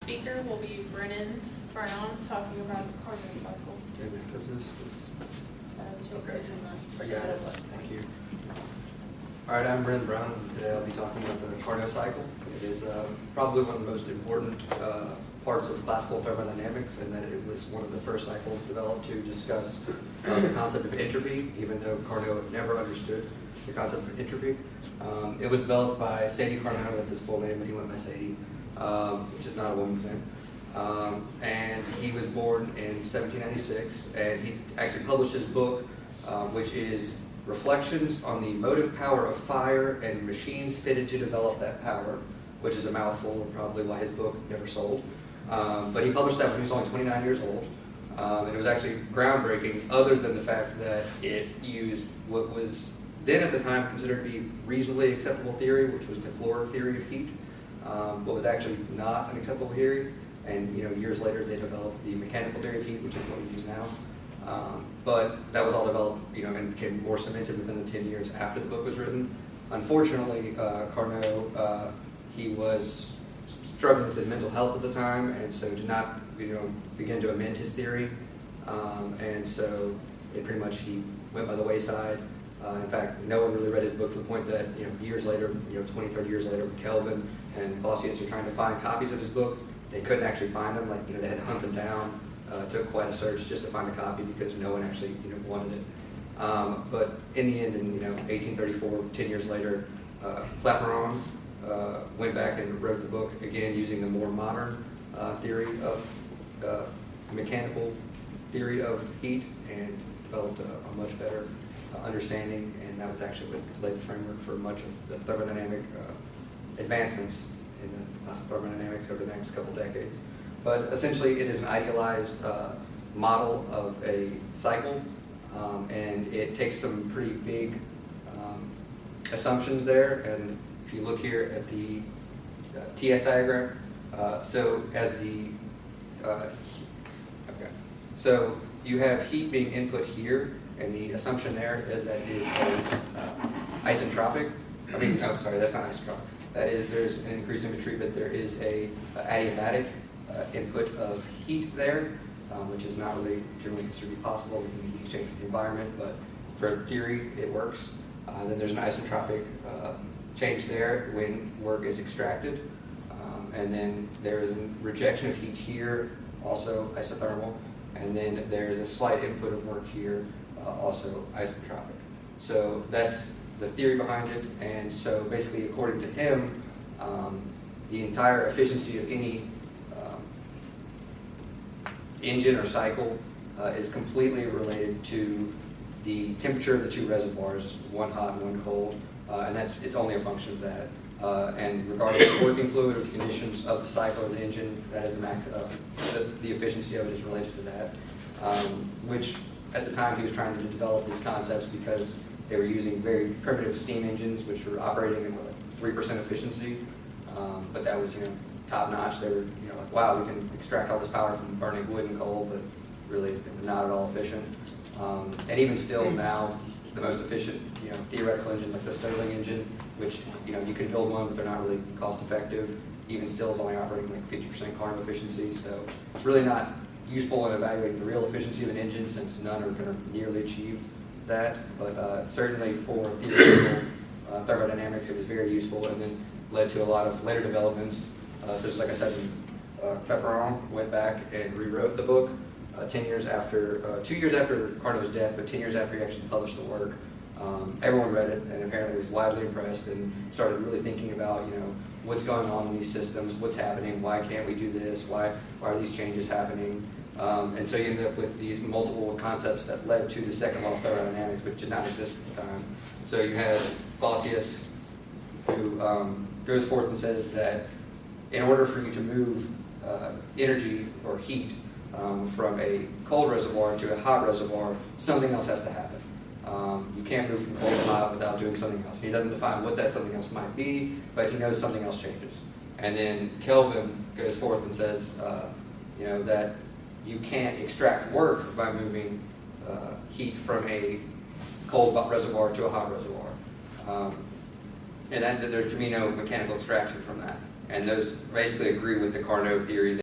speaker will be Brennan, talking about the Carnot cycle. Okay, I got it. Thank you. All right, I'm Brennan Brown, and today I'll be talking about the Carnot cycle. It is probably one of the most important parts of classical thermodynamics, and that it was one of the first cycles developed to discuss the concept of entropy, even though Carnot never understood the concept of entropy. It was developed by Sadie Carnot, that's his full name, but he went by Sadie, which is not a woman's name. And he was born in 1796, and he actually published his book, which is Reflections on the Motive Power of Fire and Machines Fitted to Develop That Power, which is a mouthful, and probably why his book never sold. But he published that when he was only 29 years old, and it was actually groundbreaking, other than the fact that it used what was then at the time considered to be reasonably acceptable theory, which was the caloric theory of heat, but was actually not an acceptable theory. And years later, they developed the mechanical theory of heat, which is what we use now. But that was all developed, and became more cemented within the 10 years after the book was written. Unfortunately, Carnot, he was struggling with his mental health at the time, and so did not, begin to amend his theory. And so it pretty much, he went by the wayside. In fact, no one really read his book to the point that, years later, 20, 30 years later, Kelvin and Clausius were trying to find copies of his book. They couldn't actually find them, they had to hunt them down. Took quite a search just to find a copy because no one actually, wanted it. But in the end, in 1834, 10 years later, Clapeyron went back and wrote the book again using the more modern theory of mechanical theory of heat, and developed a much better understanding, and that was actually what laid the framework for much of the thermodynamic advancements in the classical thermodynamics over the next couple decades. But essentially, it is an idealized model of a cycle, and it takes some pretty big assumptions there. And if you look here at the TS diagram, so you have heat being input here, and the assumption there is that it is isentropic. That's not isentropic. That is, there's an increase in entropy, but there is a adiabatic input of heat there, which is not really generally considered to be possible with the heat exchange with the environment, but for theory it works. Then there's an isentropic change there when work is extracted, and then there is a rejection of heat here, also isothermal, and then there's a slight input of work here, also isentropic. So that's the theory behind it, and so basically, according to him, the entire efficiency of any engine or cycle is completely related to the temperature of the two reservoirs, one hot and one cold, and it's only a function of that. And regardless of working fluid or the conditions of the cycle or the engine, that is the efficiency of it is related to that. Which at the time he was trying to develop these concepts because they were using very primitive steam engines, which were operating at 3% efficiency, but that was top notch. They were like, wow, we can extract all this power from burning wood and coal, but really they were not at all efficient. And even still now, the most efficient theoretical engine, like the Stirling engine, which you can build one, but they're not really cost effective. Even still is only operating like 50% Carnot efficiency, so it's really not useful in evaluating the real efficiency of an engine, since none are going to nearly achieve that. But certainly for theoretical thermodynamics, it was very useful, and then led to a lot of later developments. So like I said, Clapeyron went back and rewrote the book 2 years after Carnot's death, but 10 years after he actually published the work. Everyone read it and apparently was widely impressed and started really thinking about what's going on in these systems, what's happening, why can't we do this, why are these changes happening, and so you ended up with these multiple concepts that led to the second law of thermodynamics, which did not exist at the time. So you had Clausius, who goes forth and says that in order for you to move energy or heat from a cold reservoir to a hot reservoir, something else has to happen. You can't move from cold to hot without doing something else. He doesn't define what that something else might be, but he knows something else changes. And then Kelvin goes forth and says, that you can't extract work by moving heat from a cold reservoir to a hot reservoir. And that there can be no mechanical extraction from that. And those basically agree with the Carnot theory.